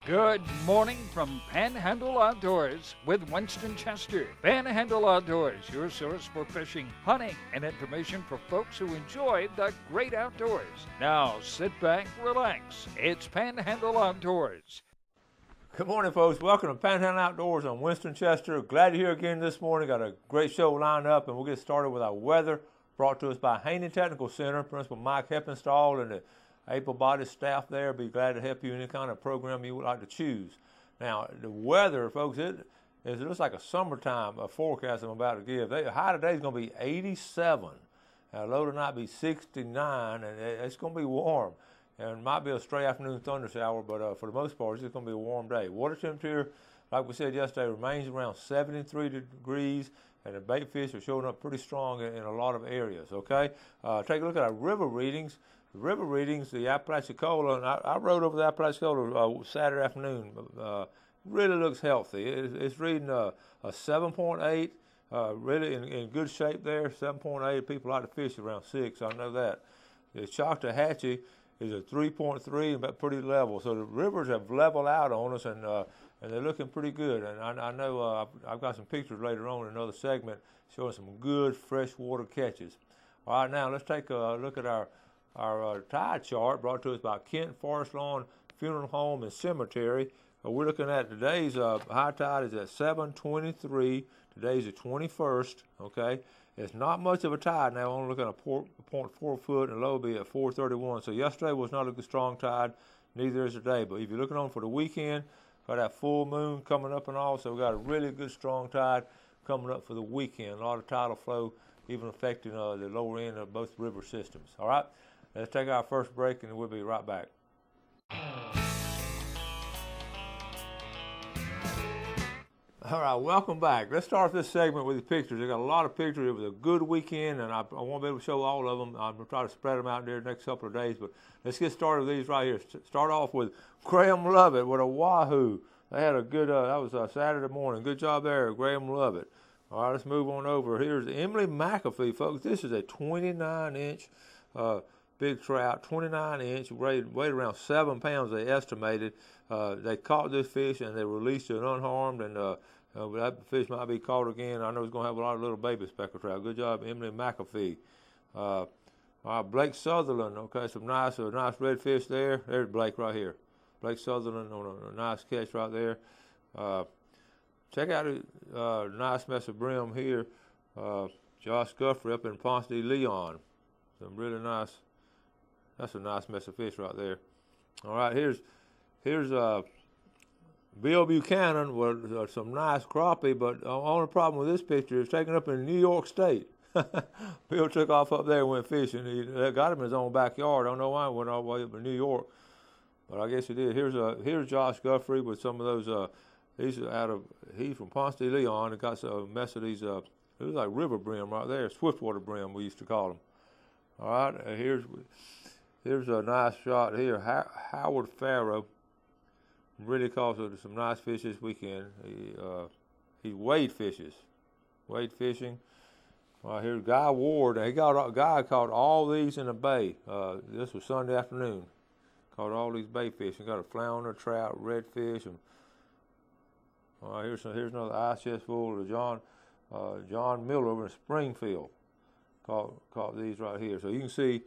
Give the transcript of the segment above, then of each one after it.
Good morning from Panhandle Outdoors with Winston Chester. Panhandle Outdoors, your source for fishing, hunting, and information for folks who enjoy the great outdoors. Now sit back, relax. It's Panhandle Outdoors. Good morning, folks. Welcome to Panhandle Outdoors. I'm Winston Chester. Glad you're here again this morning. Got a great show lined up, and we'll get started with our weather, brought to us by Haney Technical Center. Principal Mike Heppenstall and the able-bodied staff there. Be glad to help you in any kind of program you would like to choose. Now, the weather, folks, it looks like a summertime forecast I'm about to give. The high today is going to be 87. Low tonight be 69, and it's going to be warm. And it might be a stray afternoon thunder shower, but for the most part, it's just going to be a warm day. Water temperature, like we said yesterday, remains around 73 degrees, and the bait fish are showing up pretty strong in a lot of areas, okay? Take a look at our river readings. The river readings, the Apalachicola, and I rode over the Apalachicola Saturday afternoon. Really looks healthy. It's reading a 7.8, really in good shape there. 7.8. People like to fish around 6. I know that. The Choctawhatchee is a 3.3, but pretty level. So the rivers have leveled out on us, and they're looking pretty good. And I know I've got some pictures later on in another segment showing some good freshwater catches. All right, now let's take a look at our tide chart brought to us by Kent Forest Lawn Funeral Home and Cemetery. We're looking at today's high tide is at 7:23. Today's the 21st. Okay, it's not much of a tide now. Only looking at 0.4 foot, and low will be at 4:31. So yesterday was not a strong tide. Neither is today. But if you're looking on for the weekend, got that full moon coming up and all. So we got a really good strong tide coming up for the weekend. A lot of tidal flow, even affecting the lower end of both river systems. All right. Let's take our first break, and we'll be right back. All right, welcome back. Let's start this segment with the pictures. I got a lot of pictures. It was a good weekend, and I won't be able to show all of them. I'm going to try to spread them out there the next couple of days, but let's get started with these right here. Start off with Graham Lovett with a wahoo. They had a good, that was Saturday morning. Good job there, Graham Lovett. All right, let's move on over. Here's Emily McAfee, folks. This is a 29-inch big trout, 29-inch, weighed around 7 pounds, they estimated. They caught this fish, and they released it unharmed, and that fish might be caught again. I know it's going to have a lot of little baby speckled trout. Good job, Emily McAfee. Blake Sutherland, okay, some nice redfish there. There's Blake right here. Blake Sutherland on a nice catch right there. Check out a nice mess of brim here. Josh Guffrey up in Ponce de Leon. Some really nice. That's a nice mess of fish right there. All right, here's Bill Buchanan with some nice crappie, but the only problem with this picture is taken up in New York State. Bill took off up there and went fishing. He got him in his own backyard. I don't know why he went all the way up to New York, but I guess he did. Here's Josh Guffrey with some of those. He's from Ponce de Leon and got a mess of these. It was like river brim right there, swiftwater brim we used to call them. All right, here's a nice shot here. Howard Farrow really caught some nice fish this weekend. He wade fishing. Here's Guy Ward. Guy caught all these in the bay. This was Sunday afternoon. Caught all these bay fish. He got a flounder, trout, redfish, and here's another ice chest full of John Miller over in Springfield. Caught these right here. So you can see.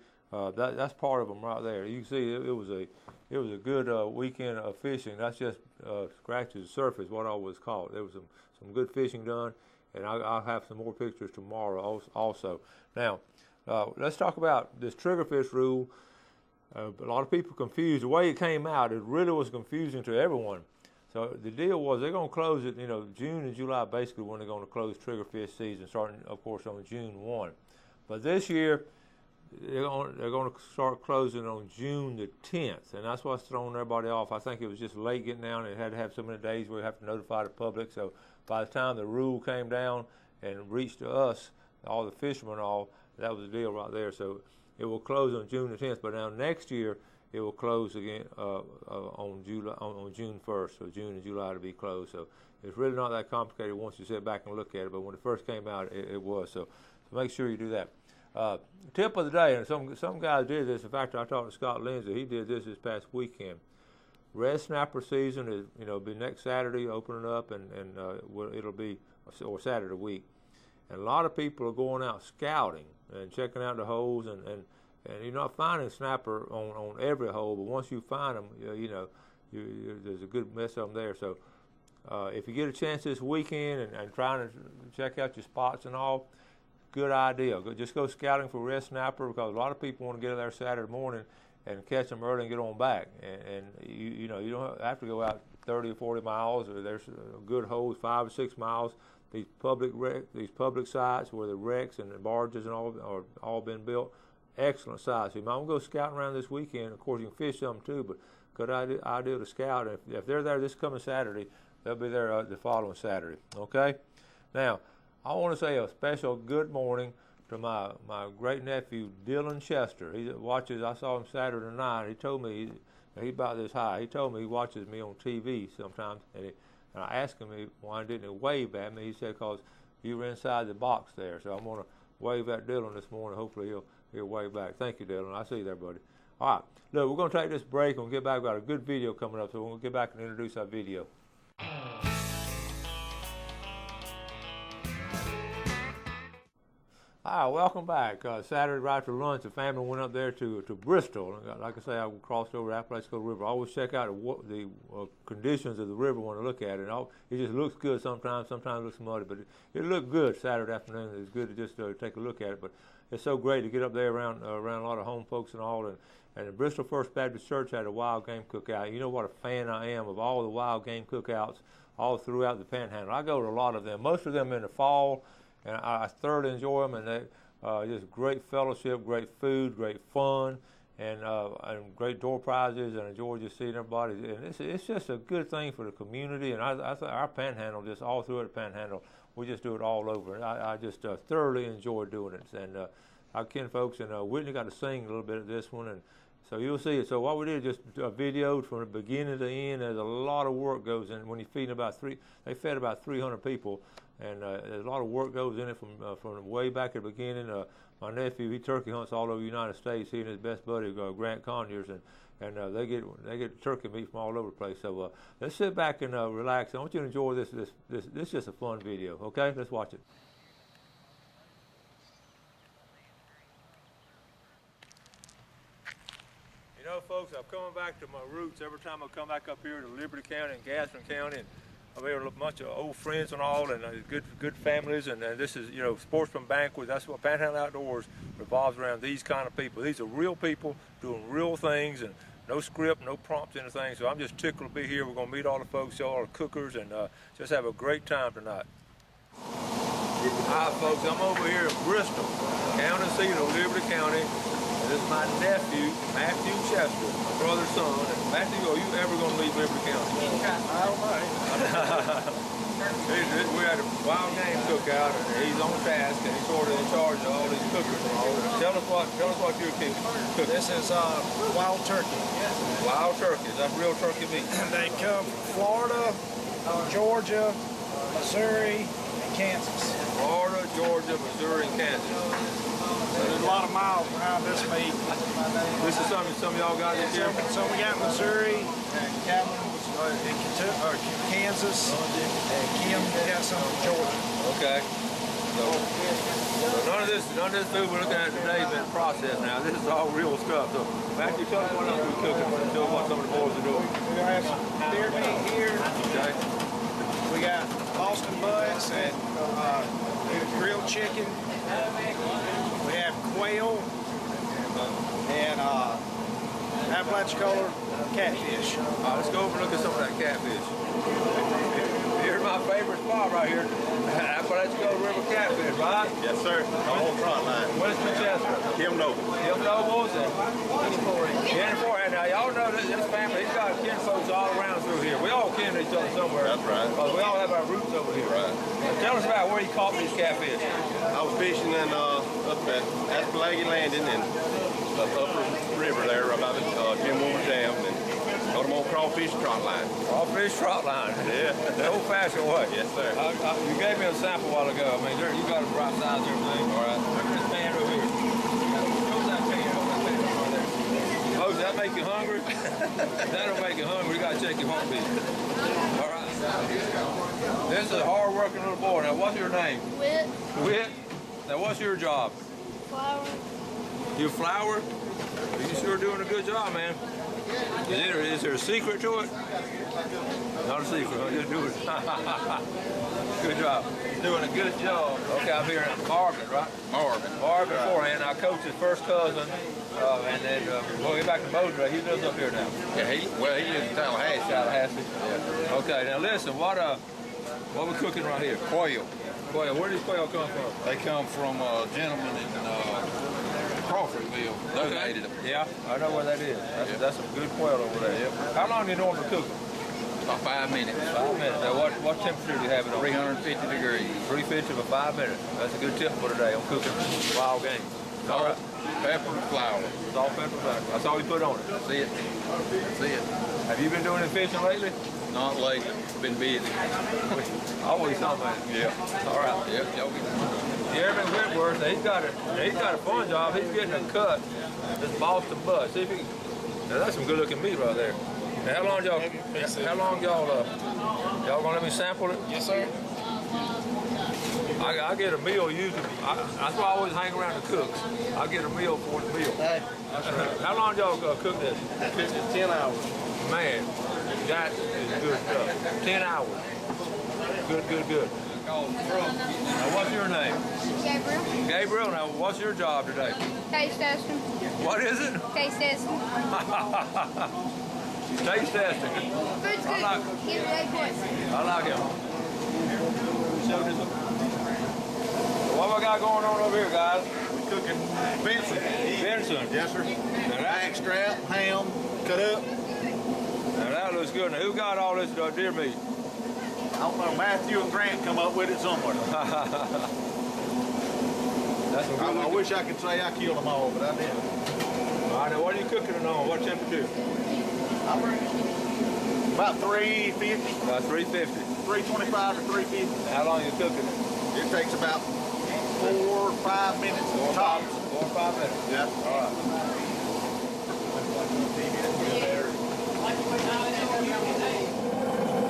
That's part of them right there. You can see it was a good weekend of fishing. That's just scratches the surface what I was caught. There was some good fishing done, and I'll have some more pictures tomorrow also. Now, let's talk about this triggerfish rule. A lot of people confused the way it came out. It really was confusing to everyone. So the deal was they're going to close it. June and July basically when they're going to close triggerfish season, starting of course on June 1. But this year, they're going to start closing on June the 10th, and that's what's throwing everybody off. I think it was just late getting down. It had to have so many days where you have to notify the public. So by the time the rule came down and reached to us, all the fishermen, that was the deal right there. So it will close on June the 10th, but now next year it will close again on June 1st. So June and July to be closed. So it's really not that complicated once you sit back and look at it. But when it first came out, it was. So make sure you do that. Tip of the day, and some guys did this. In fact, I talked to Scott Lindsay. He did this past weekend. red snapper season is, be next Saturday, opening up, and it'll be, or Saturday week. And a lot of people are going out scouting and checking out the holes, and you're not finding snapper on every hole, but once you find them, there's a good mess of them there. So if you get a chance this weekend and trying to check out your spots and all, good idea. Just go scouting for red snapper, because a lot of people want to get there Saturday morning and catch them early and get on back. And you don't have to go out 30 or 40 miles. Or there's good holes, 5 or 6 miles. These public sites where the wrecks and the barges and all are all been built, excellent sites. So you might want to go scouting around this weekend. Of course, you can fish some too, but good idea to scout. And if they're there this coming Saturday, they'll be there the following Saturday. Okay? Now, I want to say a special good morning to my great nephew Dylan Chester. He watches. I saw him Saturday night. He told me he's about this high. He told me he watches me on TV sometimes, and I asked him why didn't he wave at me. He said because you were inside the box there. So I'm going to wave at Dylan this morning. Hopefully he'll wave back. Thank you, Dylan. I see you there, buddy. All right. Look, we're going to take this break and we'll get back. We've got a good video coming up, so we'll get back and introduce our video. Hi, welcome back. Saturday right after lunch, the family went up there to Bristol. Like I say, I crossed over the Apalachicola River. I always check out the conditions of the river when I look at it. It just looks good sometimes. Sometimes it looks muddy, but it looked good Saturday afternoon. It's good to just take a look at it. But it's so great to get up there around a lot of home folks and all. And the Bristol First Baptist Church had a wild game cookout. You know what a fan I am of all the wild game cookouts all throughout the Panhandle. I go to a lot of them. Most of them in the fall. And I thoroughly enjoy them, and they just great fellowship, great food, great fun, and great door prizes, and enjoy just seeing everybody. And it's just a good thing for the community, and I think our Panhandle, just all through the Panhandle, we just do it all over. And I just thoroughly enjoy doing it. And our kin folks and Whitney got to sing a little bit of this one, and so you'll see it. So what we did is just videoed from the beginning to the end. There's a lot of work goes in when you feed they fed about 300 people. And there's a lot of work goes in it from way back at the beginning. My nephew, he turkey hunts all over the United States. He and his best buddy, Grant Conyers, and they get turkey meat from all over the place. So let's sit back and relax. I want you to enjoy this. This is just a fun video. Okay, let's watch it. You know, folks, I'm coming back to my roots every time I come back up here to Liberty County and Gaston County. And I've got a bunch of old friends and all, and good families, and this is, sportsman banquet. That's what Panhandle Outdoors revolves around, these kind of people. These are real people doing real things, and no script, no prompts, anything. So I'm just tickled to be here. We're going to meet all the folks, all the cookers, and just have a great time tonight. Hi, folks. I'm over here in Bristol, county seat of Liberty County. This is my nephew, Matthew Chester, my brother's son. And Matthew, are you ever going to leave Liberty County? I don't know. We had a wild game cookout, and he's on task, and he's sort of in charge of all these cookers and all. Tell us what you're cooking. This is wild turkey. Wild turkey. Is that real turkey meat? They come from Florida, Georgia, Missouri, and Kansas. Florida, Georgia, Missouri, and Kansas. There's a lot of miles behind this meat. This is something some of y'all got this year? So we got Missouri, and Calvin was in Kansas, and Kim got some from Georgia. Okay. So none of this food we're looking at today has been processed now. This is all real stuff. So Matthew, tell us what else we're cooking. Tell us what some of the boys are doing. We're gonna have some deer meat here. Okay. We got Boston butts and grilled chicken. We have quail and Apalachicola catfish. All right, let's go over and look at some of that catfish. Here's my favorite spot right here, Apalachicola River catfish, right? Yes, sir. The whole front line. Winston Chester. Kim Noble. Kim Nobles and Kenny Ford. Now, y'all know this family, he's got kin folks all around through here. We all kin each other somewhere. That's right. Because we all have our roots over here. Right. Now, tell us about where you caught these catfish. I was fishing in up at Apalachie Landing and up upper river there about Jim Moore's Dam, and got them on crawfish trot line. Crawfish trot line. Yeah. The old-fashioned way. Yes, sir. You gave me a sample a while ago. I mean, you got a right size and everything. All right. Look at this pan over here. Close that pan over there. Close that make you hungry? That'll make you hungry. You gotta check your heartbeat. All right. This is a hard-working little boy. Now, what's your name? Whit. Whit. Now, what's your job? Flour. You flour? You sure doing a good job, man. Is there a secret to it? Not a secret, huh? Just do it. Good job. Doing a good job. Okay, I'm here in Marvin, right? Marvin forehand. I coach his first cousin, and then we'll get back to Moser. He lives up here now. Yeah, he lives in Tallahassee. Tallahassee. Yeah. Okay, now listen, what we cooking right here? Quail. Quail. Where does quail come from? They come from a gentleman in Crawfordville. Donated them. Yeah, I know where that is. That's some good quail over there. Yep. How long do you normally cook them? About 5 minutes. 5 minutes. Now, what temperature do you have it on? 350 degrees. 350 for 5 minutes. That's a good tip for today. I'm cooking wild game. All right. Pepper and flour. Salt, pepper, flour. That's all we put on it. See it. Have you been doing any fishing lately? Not lately. Been busy. Always something. Yeah. All right. Yep. Y'all get Jeremy Whitworth, he's got a fun job. He's getting a cut. This Boston butt. See if he can. Now that's some good looking meat right there. Now, how long y'all gonna let me sample it? Yes, sir. I get a meal usually. That's why I always hang around the cooks. I get a meal for the meal. Hey. How long y'all cook this? 10 hours. Man, that is good stuff. 10 hours. Good. Now, what's your name? Gabriel. Gabriel, now what's your job today? Taste testing. What is it? Taste testing. Taste testing. Food's good. Give it a point. I like him. What we got going on over here, guys? We're cooking venison. Venison. Yes, sir. Back strap, ham, cut up. Now that looks good. Now who got all this deer meat? I don't know, Matthew and Grant come up with it somewhere. That's some good I wish I could say I killed them all, but I didn't. All right, now what are you cooking it on? What temperature? I reckon about 350, About 350. 325 to 350. How long are you cooking it? It takes about 4 or 5 minutes tops. 4 or 5 minutes. Yeah. All right.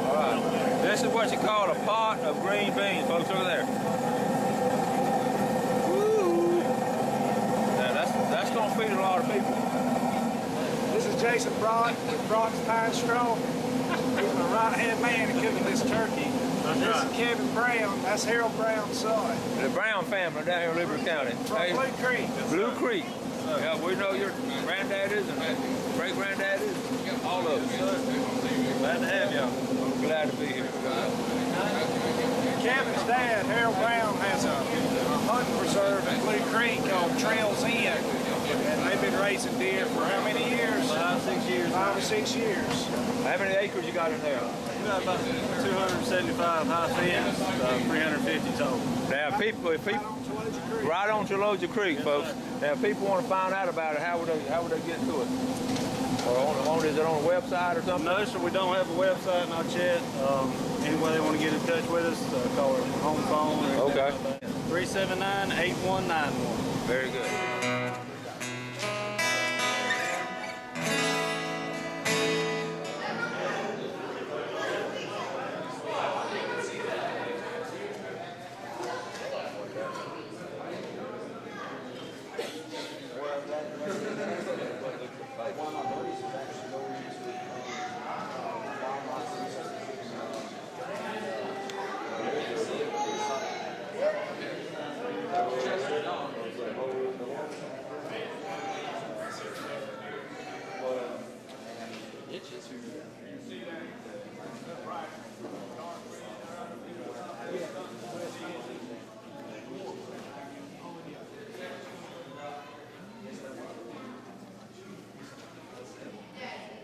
All right. This is what you call a pot of green beans, folks, over there. Woo! Now that's gonna feed a lot of people. This is Jason Brock with Brock's Pine Straw. He's my right-hand man in cooking this turkey. This is Kevin Brown. That's Harold Brown's son. The Brown family down here in Liberty County. From Blue Creek. Blue Creek. Yeah, we know your granddaddies and great-granddaddies. All of them. Glad to have y'all. Glad to be here. Kevin's dad, Harold Brown, has a hunting preserve in Blue Creek called Trails Inn. And they've been raising deer for how many years? 5 or 6 years. How many acres you got in there? We got about 275 high fence, 350 total. Now, if people, right on Chaloja Creek, folks. Now, if people want to find out about it, how would they get to it? Or is it on a website or something? No, sir, we don't have a website, not yet. Anyway, they want to get in touch with us, call our home phone. Or Okay. 379-8191. Very good.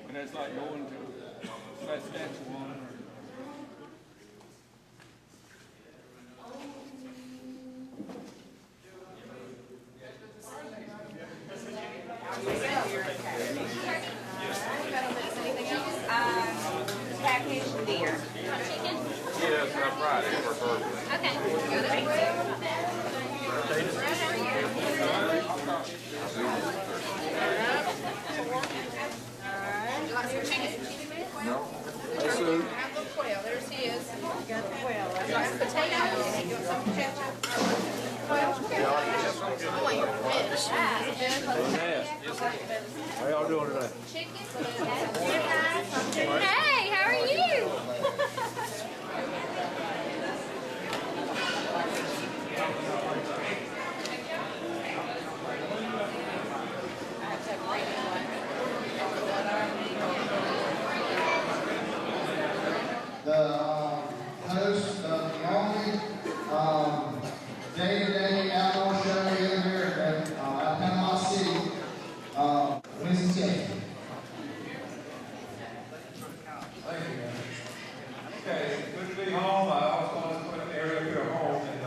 And it's like going to Saskatchewan or Packaged deer. Chicken? Yes, I'm right. Okay. Hey, Sue. There's his. Mashed potatoes. You want some ketchup? I want your fish. How y'all doing today? Hey, how are you? The host of the only day-to-day outdoor show in here at Panama City, Winston, Texas. Thank you, man. Okay, good to be home. I always wanted to put an area here at home, and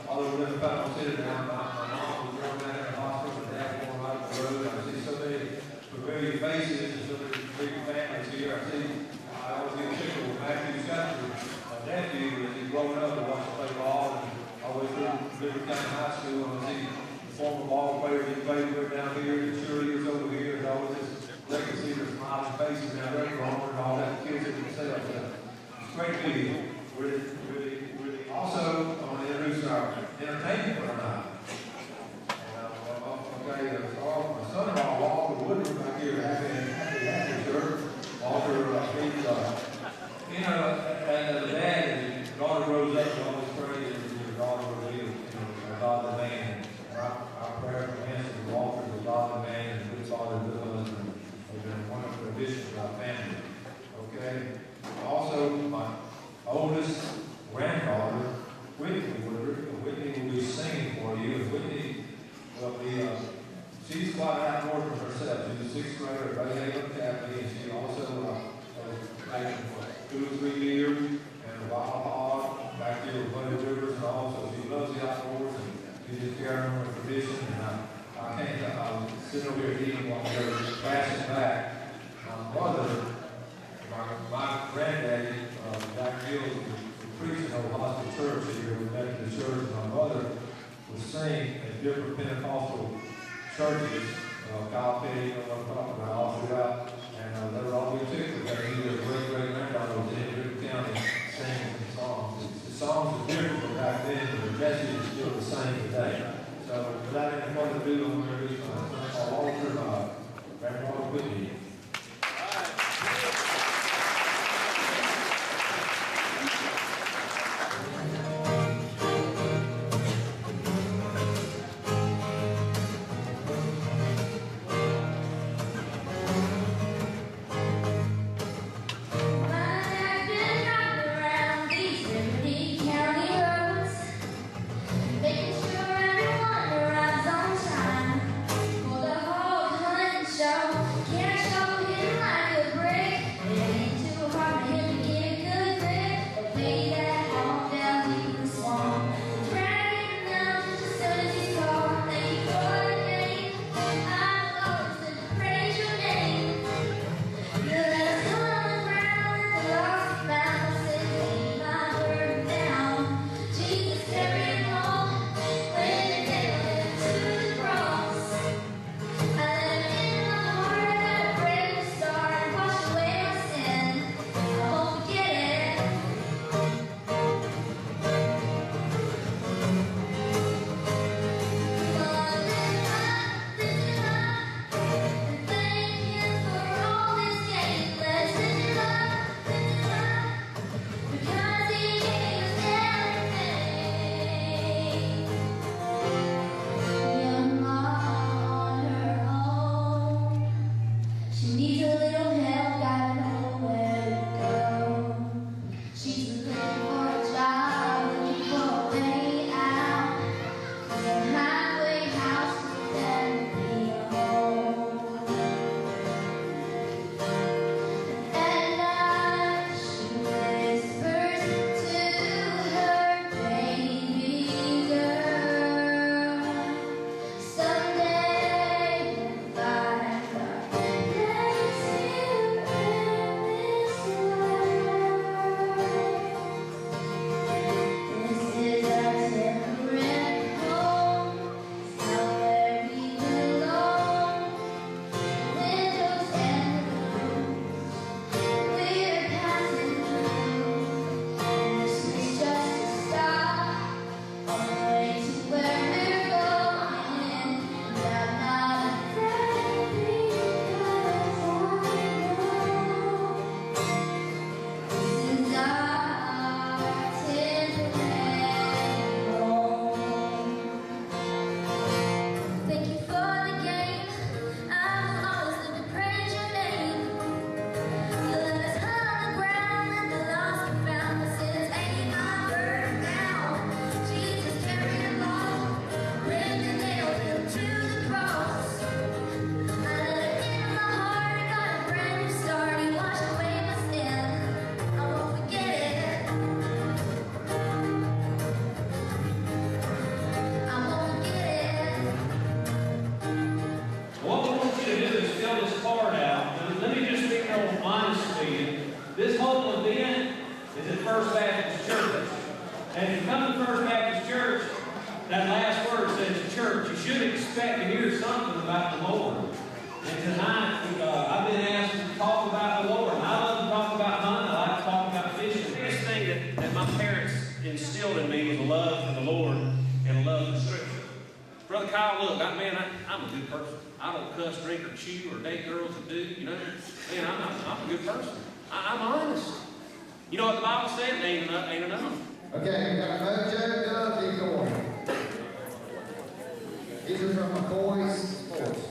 although we live in Panama City now, my mom was born down in the hospital, and dad born right up the road. I see so many familiar faces and so many big families here. I always get tickled with Matthew's country. My nephew, as he's growing up, he wants to play ball, and always through Liberty County High School, and I see the former ball player he played with down here, the cheerleaders over here, and always just great to see their smiling faces now they're growing and all that, the kids that themselves. It's great to be here. Really. Also, I want to introduce our entertainment for tonight. Okay, my son-in-law, Walter Woodward, back here, happy church. Walter, you know, as a dad, and his daughter grows up, and always pray that your daughter will be, a godly man. Our prayer for him is Walter is a godly man and a good father to us, and has been a wonderful addition to our family. Okay? Also, my oldest granddaughter, Whitney Woodward. Whitney will be singing for you, and Whitney will be, she's quite an outdoorsman herself. She's a sixth grader at Panhandle Academy, and she also taken for 2 or 3 years and a wild hog back here with Bloody Rivers and all. So she loves the outdoors, and she just carrying on the tradition. And I can't, I was sitting over here eating while they were passing back. My mother, my granddaddy, Jack Gills, was preaching at the hospital church here. We met at the church, and my mother would sing at different Pentecostal churches. Kyle Petty, you know what I'm talking about, all throughout. And they were all good too. They knew their great-great-granddaughter was in Liberty County singing some songs. The songs are different from back then, but the message is still the same today. So without any further ado, I'm going to introduce my son, Walter, Grandpa Whitney. Making sure I'm And if you come to First Baptist Church, that last word says church. You should expect to hear something about the Lord. And tonight, I've been asked to talk about the Lord. And I love to talk about hunting. I like to talk about fishing. The biggest thing that my parents instilled in me was a love for the Lord and a love for Scripture. Brother Kyle, look, I'm a good person. I don't cuss, drink, or chew, or date girls that do, you know. Man, I'm a good person. I'm honest. You know what the Bible said? Ain't enough. Okay, we got Mojo, Dove, Decoy. These are from McCoy's Sports.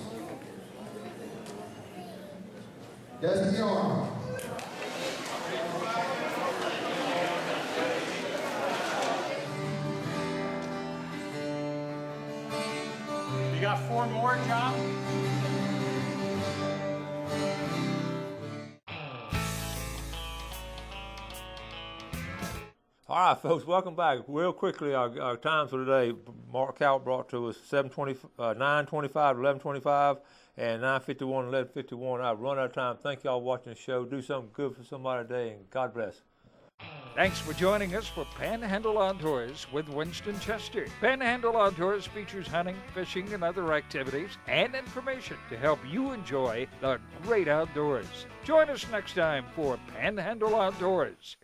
Dusty Arm. You got 4 more, John? All right, folks, welcome back. Real quickly, our times for today. Mark Cowart brought to us 9:25, 11:25, and 9:51, 11:51. I've run out of time. Thank y'all for watching the show. Do something good for somebody today, and God bless. Thanks for joining us for Panhandle Outdoors with Winston Chester. Panhandle Outdoors features hunting, fishing, and other activities and information to help you enjoy the great outdoors. Join us next time for Panhandle Outdoors.